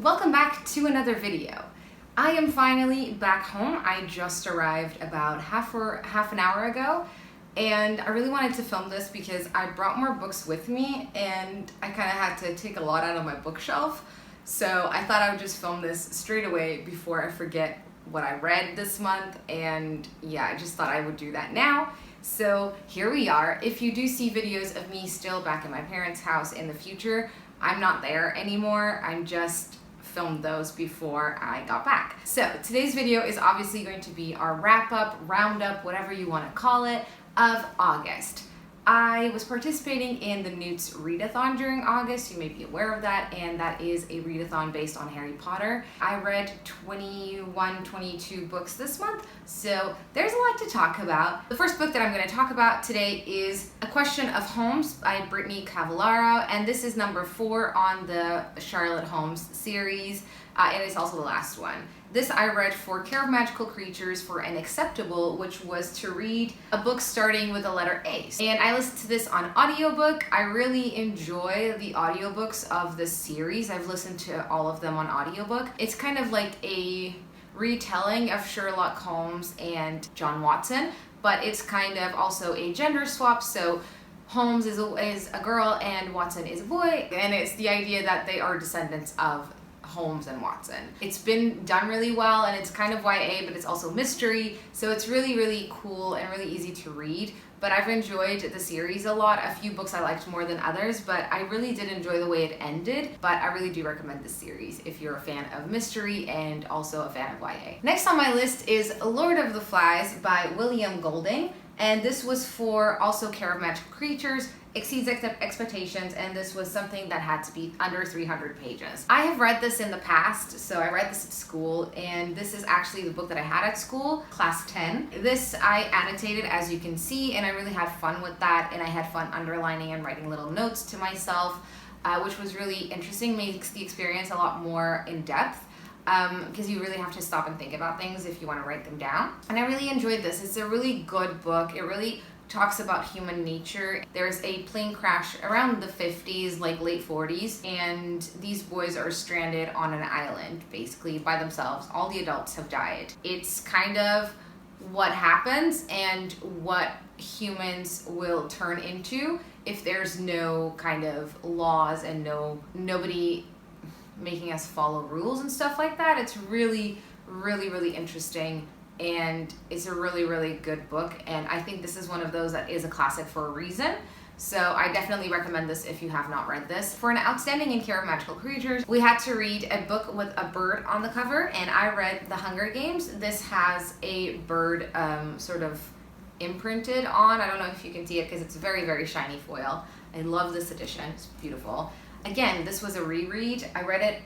Welcome back to another video. I am finally back home. I just arrived about half an hour ago, and I really wanted to film this because I brought more books with me and I kind of had to take a lot out of my bookshelf. So I thought I would just film this straight away before I forget what I read this month, and yeah, I just thought I would do that now. So here we are. If you do see videos of me still back in my parents' house in the future, I'm not there anymore. I'm just filmed those before I got back. So today's video is obviously going to be our wrap-up, roundup, whatever you want to call it, of August. I was participating in the N.E.W.T Readathon during August. You may be aware of that, and that is a readathon based on Harry Potter. I read 22 books this month, so there's a lot to talk about. The first book that I'm going to talk about today is A Question of Homes by Brittany Cavallaro, and this is number 4 on the Charlotte Holmes series, and it's also the last one. This I read for Care of Magical Creatures for N.E.W.T, which was to read a book starting with the letter A. And I listened to this on audiobook. I really enjoy the audiobooks of this series. I've listened to all of them on audiobook. It's kind of like a retelling of Sherlock Holmes and John Watson, but it's kind of also a gender swap. So Holmes is a girl and Watson is a boy, and it's the idea that they are descendants of Holmes and Watson. It's been done really well, and it's kind of YA, but it's also mystery, so it's really cool and really easy to read. But I've enjoyed the series a lot. A few books I liked more than others, but I really did enjoy the way it ended. But I really do recommend this series if you're a fan of mystery and also a fan of YA. Next on my list is Lord of the Flies by William Golding, and this was for also Care of Magical Creatures, Exceeds Expectations, and this was something that had to be under 300 pages. I have read this in the past, so I read this at school, and this is actually the book that I had at school, class 10. This I annotated, as you can see, and I really had fun with that, and I had fun underlining and writing little notes to myself, which was really interesting, makes the experience a lot more in depth. Because you really have to stop and think about things if you want to write them down. And I really enjoyed this. It's a really good book. It really talks about human nature. There's a plane crash around the 50s, like late 40s, and these boys are stranded on an island, basically by themselves. All the adults have died. It's kind of what happens and what humans will turn into if there's no kind of laws and nobody making us follow rules and stuff like that. It's really interesting, and it's a really good book, and I think this is one of those that is a classic for a reason. So I definitely recommend this if you have not read this. For an outstanding in Care of Magical Creatures, we had to read a book with a bird on the cover, and I read The Hunger Games. This has a bird sort of imprinted on. I don't know if you can see it because it's very shiny foil. I love this edition. It's beautiful. Again, this was a reread. I read it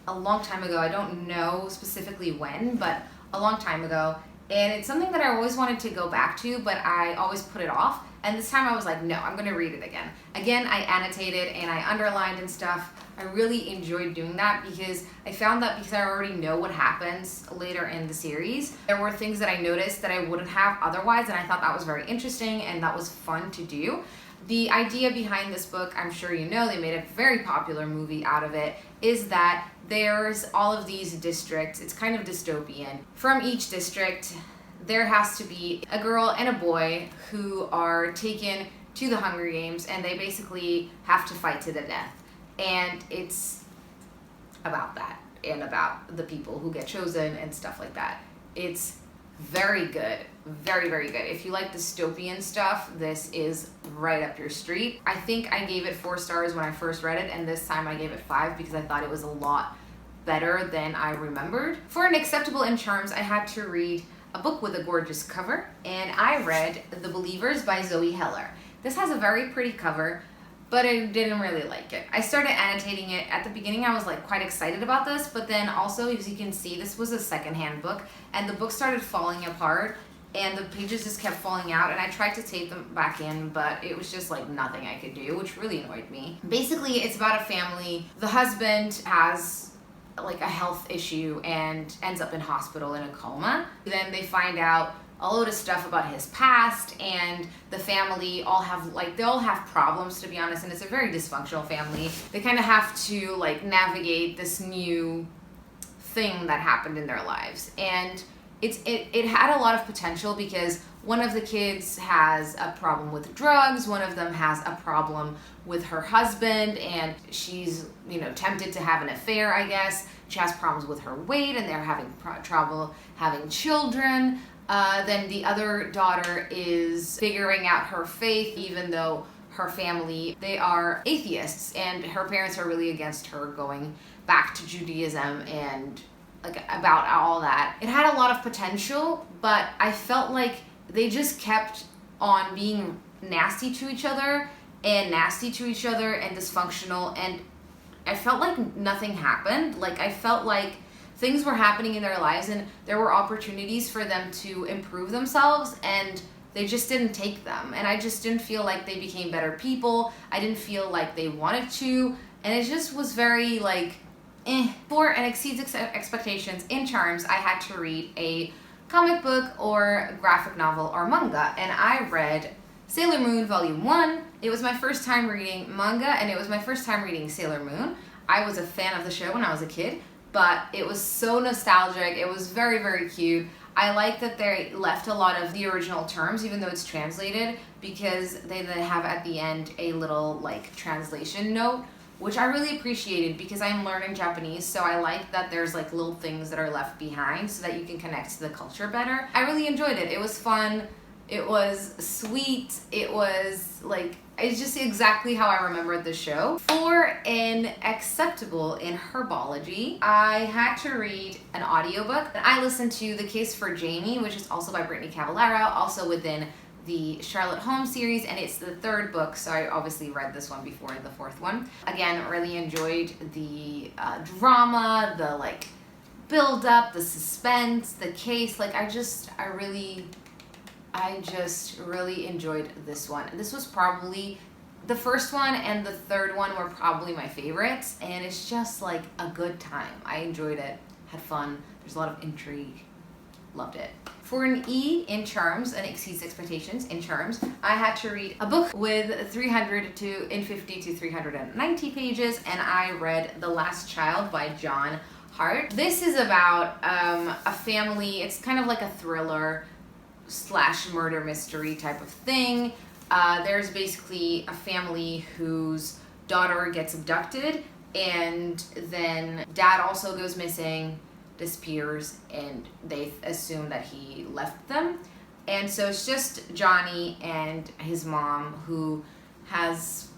a long time ago. I don't know specifically when, but a long time ago. And it's something that I always wanted to go back to, but I always put it off. And this time I was like, no, I'm gonna read it again. Again, I annotated and I underlined and stuff. I really enjoyed doing that because I found that because I already know what happens later in the series, there were things that I noticed that I wouldn't have otherwise, and I thought that was very interesting and that was fun to do. The idea behind this book, I'm sure you know, they made a very popular movie out of it, is that there's all of these districts. It's kind of dystopian. From each district, there has to be a girl and a boy who are taken to the Hunger Games, and they basically have to fight to the death. And it's about that, and about the people who get chosen and stuff like that. It's very good. Very good. If you like dystopian stuff, this is right up your street. I think I gave it 4 stars when I first read it, and this time I gave it 5 because I thought it was a lot better than I remembered. For an acceptable in charms, I had to read a book with a gorgeous cover, and I read The Believers by Zoe Heller. This has a very pretty cover, but I didn't really like it. I started annotating it. At the beginning, I was like quite excited about this, but then also, as you can see, this was a secondhand book, and the book started falling apart, and the pages just kept falling out, and I tried to tape them back in, but it was just like nothing I could do, which really annoyed me. Basically, it's about a family. The husband has like a health issue and ends up in hospital in a coma. Then they find out a load of stuff about his past, and the family all have they all have problems, to be honest, and it's a very dysfunctional family. They kind of have to navigate this new thing that happened in their lives, and it had a lot of potential because one of the kids has a problem with drugs, one of them has a problem with her husband, and she's tempted to have an affair, I guess. She has problems with her weight, and they're having trouble having children. Then the other daughter is figuring out her faith, even though her family, they are atheists, and her parents are really against her going back to Judaism and about all that. It had a lot of potential, but I felt like they just kept on being nasty to each other and dysfunctional, and I felt like nothing happened. I felt like things were happening in their lives and there were opportunities for them to improve themselves, and they just didn't take them. And I just didn't feel like they became better people. I didn't feel like they wanted to, and it just was very For and exceeds expectations in Charms, I had to read a comic book or graphic novel or manga, and I read Sailor Moon Volume 1. It was my first time reading manga, and it was my first time reading Sailor Moon. I was a fan of the show when I was a kid, but it was so nostalgic. It was very, very cute. I like that they left a lot of the original terms, even though it's translated, because they have at the end a little translation note, which I really appreciated because I'm learning Japanese, so I like that there's little things that are left behind so that you can connect to the culture better. I really enjoyed it. It was fun. It was sweet. It was it's just exactly how I remembered the show. For an acceptable in Herbology, I had to read an audiobook. I listened to The Case for Jamie, which is also by Brittany Cavallaro, also within the Charlotte Holmes series, and it's the third book, so I obviously read this one before the fourth one. Again, really enjoyed the drama, the build up, the suspense, the case. I just really enjoyed this one. This was probably the first one, and the third one were probably my favorites, and it's just a good time. I enjoyed it, had fun, there's a lot of intrigue, loved it. For an E in Charms, and exceeds expectations in Charms, I had to read a book with 350 to 390 pages, and I read The Last Child by John Hart. This is about a family. It's kind of like a thriller / murder mystery type of thing. There's basically a family whose daughter gets abducted, and then dad also goes missing, disappears, and they assume that he left them. And so it's just Johnny and his mom, who has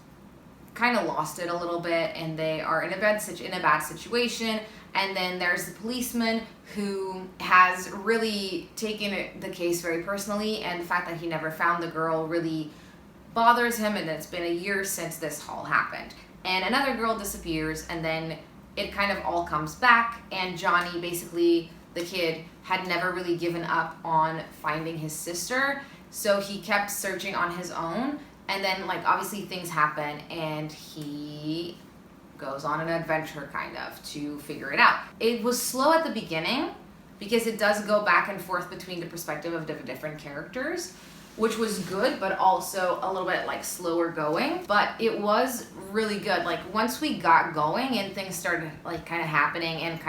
kind of lost it a little bit, and they are in a bad situation. And then there's the policeman who has really taken the case very personally, and the fact that he never found the girl really bothers him, and it's been a year since this all happened. And another girl disappears, and then it kind of all comes back, and Johnny, basically the kid, had never really given up on finding his sister, so he kept searching on his own. And then obviously things happen, and he goes on an adventure kind of to figure it out. It was slow at the beginning because it does go back and forth between the perspective of the different characters, which was good, but also a little bit slower going. But it was really good. Once we got going and things started kind of happening and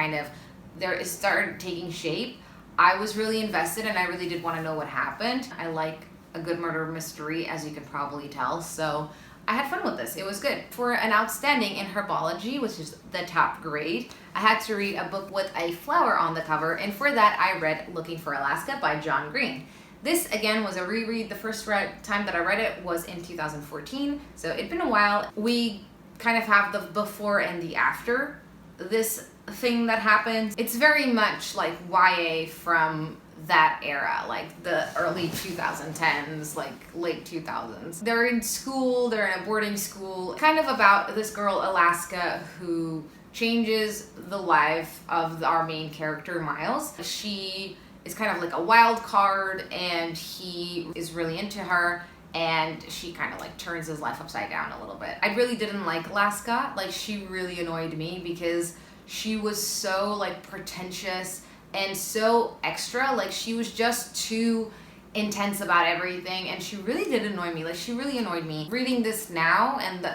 it started taking shape, I was really invested, and I really did want to know what happened. I like a good murder mystery, as you can probably tell, so I had fun with this. It was good. For an outstanding in Herbology, which is the top grade, I had to read a book with a flower on the cover, and for that I read Looking for Alaska by John Green. This, again, was a reread. The first time that I read it was in 2014, so it'd been a while. We kind of have the before and the after this thing that happens. It's very much YA from that era, the early 2010s, late 2000s. They're in school, they're in a boarding school, kind of about this girl, Alaska, who changes the life of our main character, Miles. She is kind of a wild card, and he is really into her, and she kind of turns his life upside down a little bit. I really didn't like Alaska. She really annoyed me because she was so pretentious and so extra. She was just too intense about everything, and she really did annoy me. Like, she really annoyed me. Reading this now and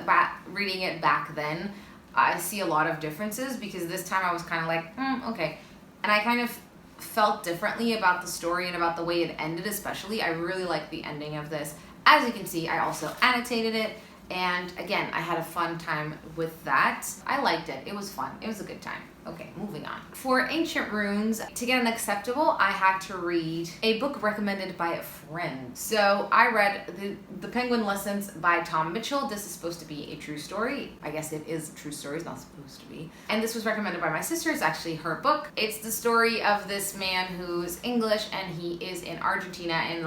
reading it back then, I see a lot of differences, because this time I was kind of like, okay. And I kind of felt differently about the story and about the way it ended, especially. I really like the ending of this. As you can see, I also annotated it, and again, I had a fun time with that. I liked it. It was fun. It was a good time. Okay, moving on. For Ancient Runes, to get an acceptable, I had to read a book recommended by a friend. So I read the Penguin Lessons by Tom Mitchell. This is supposed to be a true story. I guess it is a true story. It's not supposed to be. And this was recommended by my sister. It's actually her book. It's the story of this man who's English, and he is in Argentina in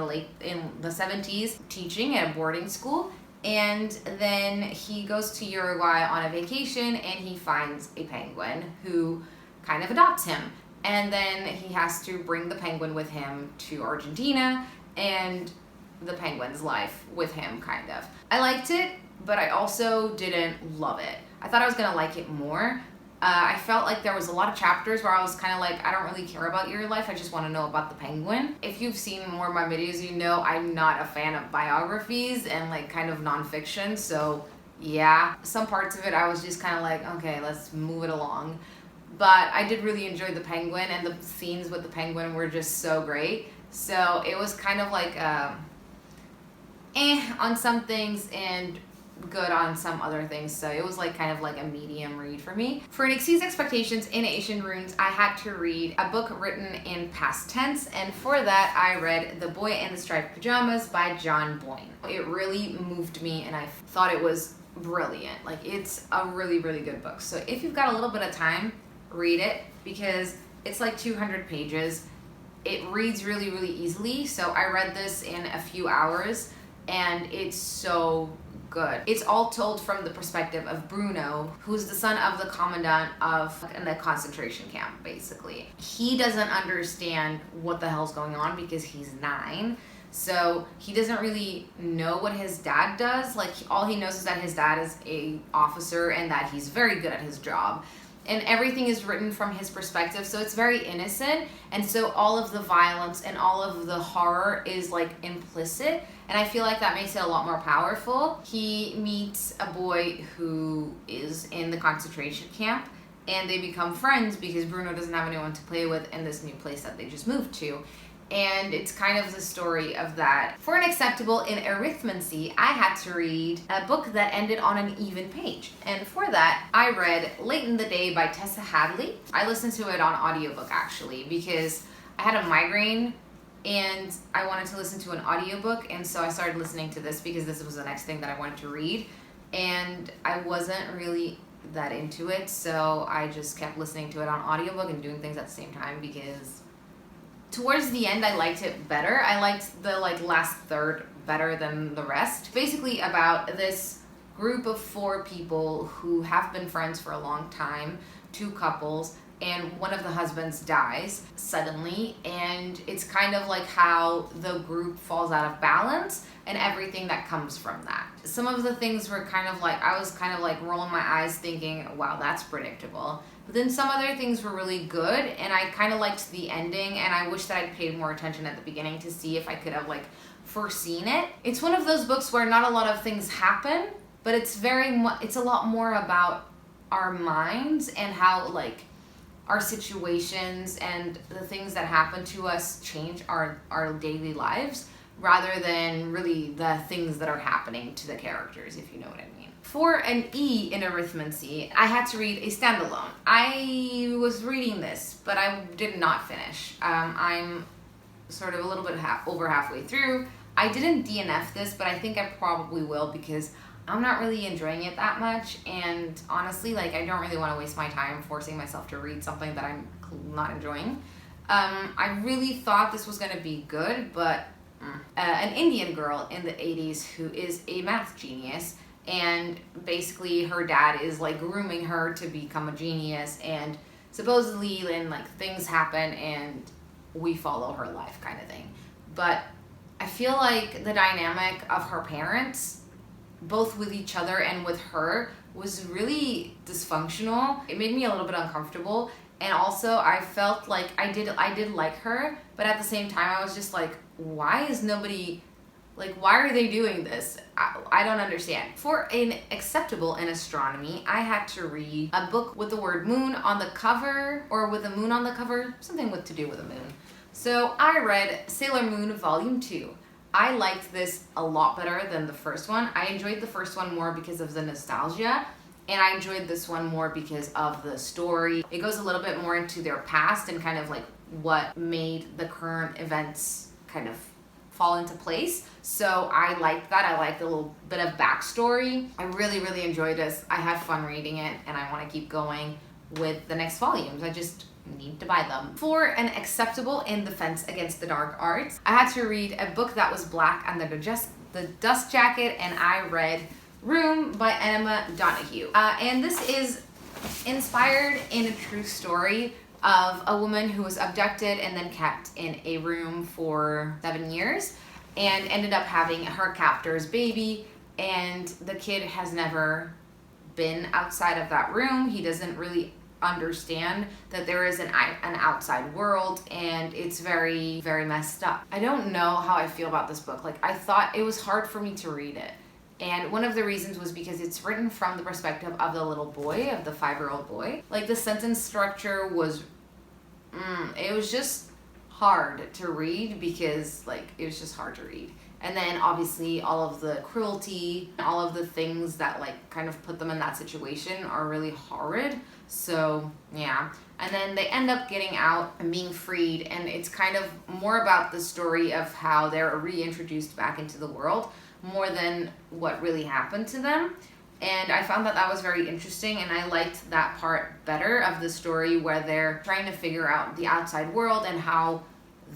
the 70s teaching at a boarding school. And then he goes to Uruguay on a vacation, and he finds a penguin who kind of adopts him. And then he has to bring the penguin with him to Argentina, and the penguin's life with him, kind of. I liked it, but I also didn't love it. I thought I was gonna like it more. I felt like there was a lot of chapters where I was kind of like, I don't really care about your life, I just want to know about the penguin. If you've seen more of my videos, you know I'm not a fan of biographies and like kind of nonfiction, so yeah. Some parts of it I was just kind of like, okay, let's move it along. But I did really enjoy the penguin, and the scenes with the penguin were just so great. So it was kind of like on some things and good on some other things, so it was like kind of like a medium read for me. For Exceeds Expectations in Ancient Runes, I had to read a book written in past tense, and for that I read The Boy in the Striped Pajamas by John Boyne. It really moved me, and I thought it was brilliant. Like, it's a really, really good book. So if you've got a little bit of time, read it, because it's like 200 pages. It reads really, really easily. So I read this in a few hours, and it's so good. It's all told from the perspective of Bruno, who's the son of the commandant of the concentration camp, basically. He doesn't understand what the hell's going on because he's 9. So he doesn't really know what his dad does. Like, all he knows is that his dad is a officer and that he's very good at his job. And everything is written from his perspective, so it's very innocent. And so all of the violence and all of the horror is like implicit. And I feel like that makes it a lot more powerful. He meets a boy who is in the concentration camp, and they become friends because Bruno doesn't have anyone to play with in this new place that they just moved to. And it's kind of the story of that. For an acceptable in arithmancy, I had to read a book that ended on an even page. And for that, I read Late in the Day by Tessa Hadley. I listened to it on audiobook, actually, because I had a migraine and I wanted to listen to an audiobook, and so I started listening to this because this was the next thing that I wanted to read. And I wasn't really that into it, so I just kept listening to it on audiobook and doing things at the same time, because towards the end, I liked it better. I liked the last third better than the rest. Basically about this group of 4 people who have been friends for a long time, 2 couples, and one of the husbands dies suddenly, and it's kind of like how the group falls out of balance and everything that comes from that. Some of the things were kind of like, I was kind of like rolling my eyes thinking, wow, that's predictable. But then some other things were really good, and I kind of liked the ending, and I wish that I'd paid more attention at the beginning to see if I could have foreseen it. It's one of those books where not a lot of things happen, but it's it's a lot more about our minds and how our situations and the things that happen to us change our daily lives, rather than really the things that are happening to the characters, if you know what I mean. For an E in arithmancy, I had to read a standalone. I was reading this, but I did not finish. I'm sort of a little bit over halfway through. I didn't DNF this, but I think I probably will, because I'm not really enjoying it that much, and honestly, I don't really want to waste my time forcing myself to read something that I'm not enjoying. I really thought this was going to be good, but an Indian girl in the 80s who is a math genius, and basically her dad is grooming her to become a genius, and supposedly then things happen and we follow her life, kind of thing. But I feel like the dynamic of her parents, both with each other and with her, was really dysfunctional. It made me a little bit uncomfortable, And also I felt like I did like her, but at the same time I was just like, why is nobody, like, why are they doing this? I don't understand. For an acceptable in astronomy, I had to read a book with the word moon on the cover, or with a moon on the cover, something with to do with a moon. So I read Sailor Moon Volume 2. I liked this a lot better than the first one. I enjoyed the first one more because of the nostalgia, and I enjoyed this one more because of the story. It goes a little bit more into their past and kind of like what made the current events kind of fall into place. So I liked that. I liked a little bit of backstory. I really, really enjoyed this. I had fun reading it, and I want to keep going with the next volumes. I just need to buy them. For an acceptable in Defense Against the Dark Arts, I had to read a book that was black under the dust jacket, and I read Room by N.E.W.T. And this is inspired in a true story of a woman who was abducted and then kept in a room for 7 years and ended up having her captor's baby, and the kid has never been outside of that room. He doesn't really understand that there is an outside world, and it's very, very messed up. I don't know how I feel about this book. Like, I thought it was hard for me to read it. And one of the reasons was because it's written from the perspective of the little boy, of the 5-year-old boy. Like, the sentence structure was, it was just hard to read because, like, it was just hard to read. And then obviously all of the cruelty, all of the things that like kind of put them in that situation are really horrid. So yeah. And then they end up getting out and being freed, and it's kind of more about the story of how they're reintroduced back into the world more than what really happened to them. And I found that that was very interesting, and I liked that part better of the story where they're trying to figure out the outside world and how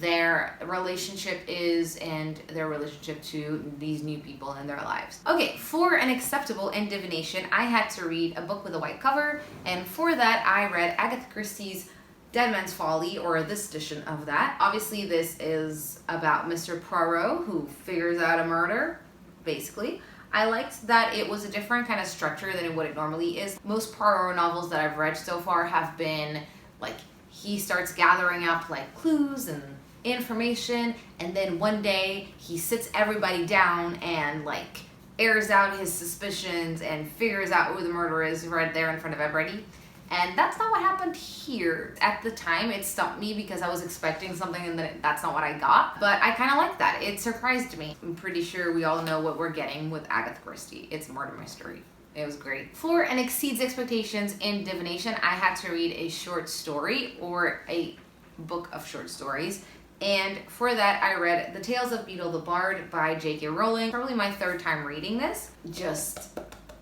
their relationship is, and their relationship to these new people in their lives. Okay, for an acceptable in divination, I had to read a book with a white cover, and for that I read Agatha Christie's Dead Man's Folly, or this edition of that. Obviously this is about Mr. Poirot who figures out a murder, basically. I liked that it was a different kind of structure than what it normally is. Most Poirot novels that I've read so far have been like, he starts gathering up like clues and information, and then one day he sits everybody down and like airs out his suspicions and figures out who the murderer is right there in front of everybody. And that's not what happened here. At the time, it stumped me because I was expecting something, and then that's not what I got. But I kind of like that. It surprised me. I'm pretty sure we all know what we're getting with Agatha Christie. It's a murder mystery. It was great. For an exceeds expectations in divination, I had to read a short story, or a book of short stories. And for that, I read The Tales of Beetle the Bard by J.K. Rowling. Probably my 3rd time reading this. Just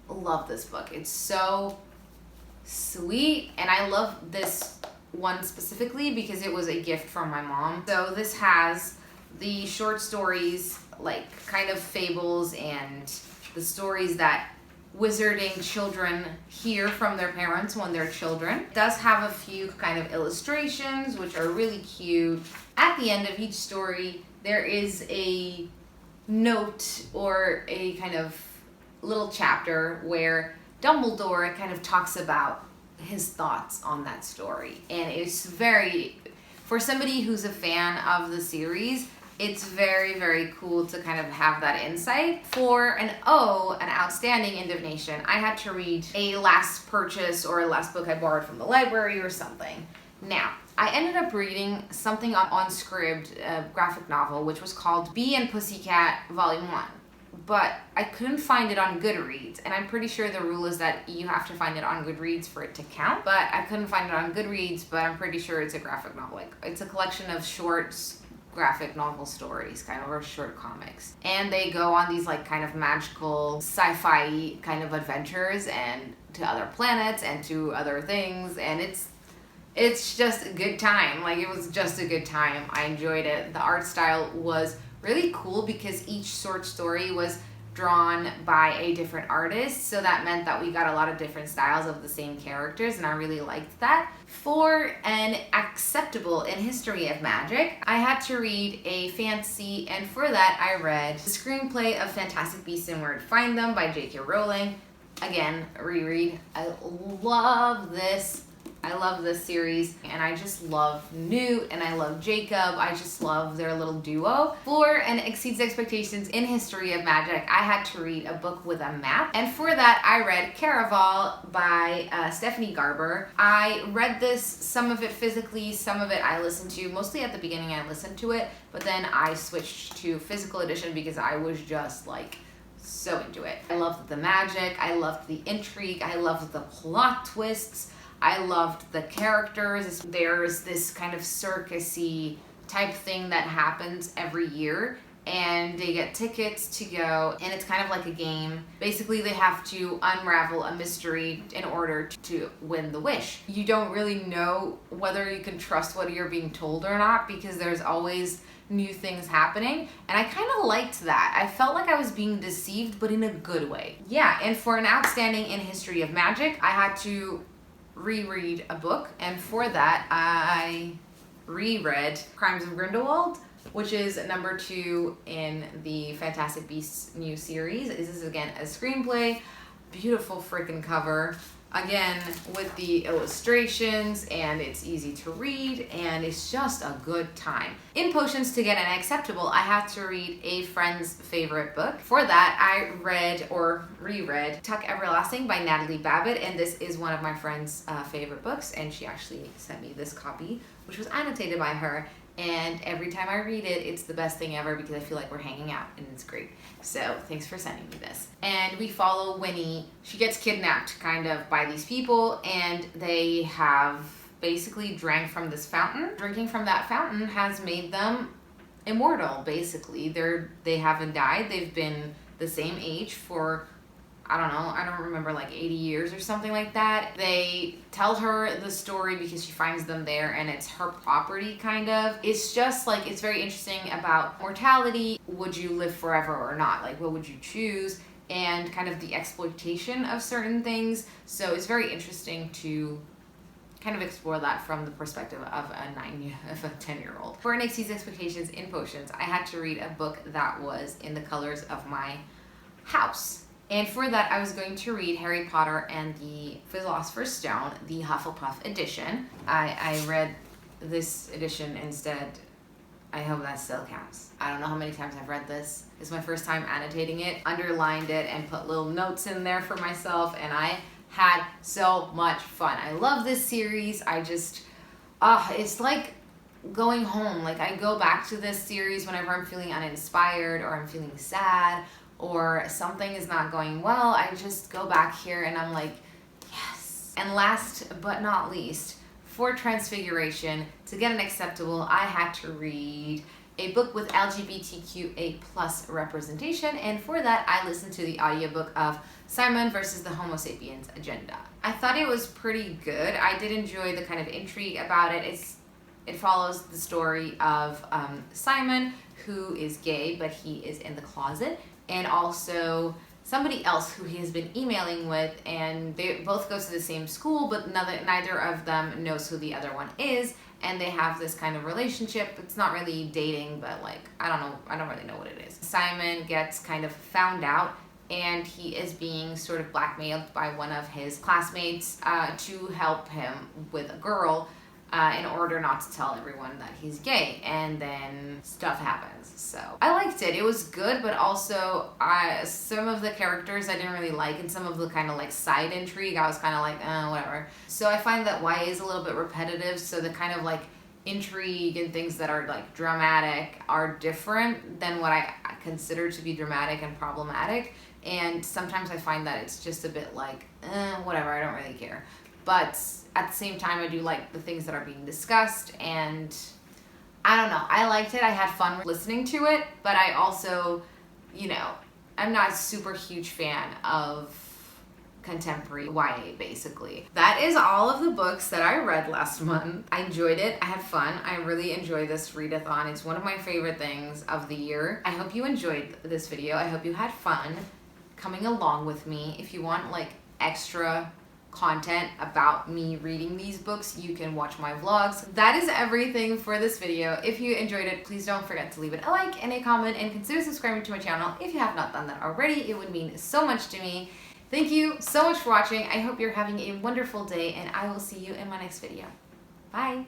love this book. It's so sweet, and I love this one specifically because it was a gift from my mom. So this has the short stories, like kind of fables, and the stories that wizarding children hear from their parents when they're children. It does have a few kind of illustrations which are really cute. At the end of each story there is a note or a kind of little chapter where Dumbledore kind of talks about his thoughts on that story, and it's very, for somebody who's a fan of the series, it's very, very cool to kind of have that insight. For an outstanding in divination, I had to read a last purchase or a last book I borrowed from the library or something. Now, I ended up reading something on Scribd, a graphic novel, which was called Bee and Pussycat Volume 1. But I couldn't find it on GOODREADS, and I'm pretty sure the rule is that you have to find it on GOODREADS for it to count. But I couldn't find it on GOODREADS, but I'm pretty sure it's a graphic novel. Like, it's a collection of shorts, graphic novel stories, kind of, or short comics. And they go on these like kind of magical sci-fi kind of adventures, and to other planets and to other things, and it's just a good time. Like, it was just a good time. I enjoyed it. The art style was really cool because each short story was drawn by a different artist, so that meant that we got a lot of different styles of the same characters, and I really liked that. For an acceptable in history of magic, I had to read a fantasy, and for that I read the screenplay of Fantastic Beasts and Where to Find Them by J.K. Rowling. Again, reread. I love this. I love this series, and I just love Newt and I love Jacob. I just love their little duo. For and exceeds expectations in history of magic, I had to read a book with a map, and for that I read Caraval by Stephanie Garber. I read this, some of it physically, some of it I listened to. Mostly at the beginning I listened to it, but then I switched to physical edition because I was just like so into it. I loved the magic, I loved the intrigue, I loved the plot twists, I loved the characters. There's this kind of circusy type thing that happens every year, and they get tickets to go, and it's kind of like a game. Basically, they have to unravel a mystery in order to win the wish. You don't really know whether you can trust what you're being told or not, because there's always new things happening, and I kind of liked that. I felt like I was being deceived, but in a good way. Yeah, and for an outstanding in history of magic, I had to reread a book, and for that I reread Crimes of Grindelwald, which is number 2 in the Fantastic Beasts new series. This is again a screenplay, beautiful freaking cover, again with the illustrations, and it's easy to read, and it's just a good time. In potions to get an acceptable, I had to read a friend's favorite book. For that, I read or reread Tuck Everlasting by Natalie Babbitt, and this is one of my friend's favorite books, and she actually sent me this copy, which was annotated by her. And every time I read it, it's the best thing ever because I feel like we're hanging out and it's great. So thanks for sending me this. And we follow Winnie. She gets kidnapped kind of by these people, and they have basically drank from this fountain. Drinking from that fountain has made them immortal, basically. They haven't died. They've been the same age for, I don't know, I don't remember, like 80 years or something like that. They tell her the story because she finds them there, and it's her property kind of. It's just like, it's very interesting about mortality. Would you live forever or not? Like, what would you choose? And kind of the exploitation of certain things. So it's very interesting to kind of explore that from the perspective of a 10-year-old. For N.E.W.T Exceeds Expectations in Potions, I had to read a book that was in the colors of my house. And for that, I was going to read Harry Potter and the Philosopher's Stone, the Hufflepuff edition. I read this edition instead. I hope that still counts. I don't know how many times I've read this. It's my first time annotating it, underlined it, and put little notes in there for myself, and I had so much fun. I love this series. I just, it's like going home. Like, I go back to this series whenever I'm feeling uninspired or I'm feeling sad, or something is not going well. I just go back here and I'm like, yes. And last but not least, for Transfiguration, to get an acceptable, I had to read a book with LGBTQA+ representation, and for that I listened to the audiobook of Simon versus the Homo Sapiens Agenda. I thought it was pretty good. I did enjoy the kind of intrigue about it. It follows the story of Simon, who is gay, but he is in the closet, and also somebody else who he has been emailing with, and they both go to the same school, but neither of them knows who the other one is, and they have this kind of relationship. It's not really dating, but like, I don't really know what it is. Simon gets kind of found out, and he is being sort of blackmailed by one of his classmates to help him with a girl, in order not to tell everyone that he's gay, and then stuff happens. So I liked it. It was good, but also some of the characters I didn't really like, and some of the kind of like side intrigue I was kind of like, whatever. So I find that YA is a little bit repetitive, so the kind of like intrigue and things that are like dramatic are different than what I consider to be dramatic and problematic, and sometimes I find that it's just a bit like, whatever, I don't really care. But at the same time, I do like the things that are being discussed, and I don't know. I liked it. I had fun listening to it, but I also, I'm not a super huge fan of contemporary YA, basically. That is all of the books that I read last month. I enjoyed it. I had fun. I really enjoy this readathon. It's one of my favorite things of the year. I hope you enjoyed this video. I hope you had fun coming along with me. If you want like extra content about me reading these books, you can watch my vlogs. That is everything for this video. If you enjoyed it, please don't forget to leave it a like and a comment, and consider subscribing to my channel if you have not done that already. It would mean so much to me. Thank you so much for watching. I hope you're having a wonderful day, and I will see you in my next video. Bye.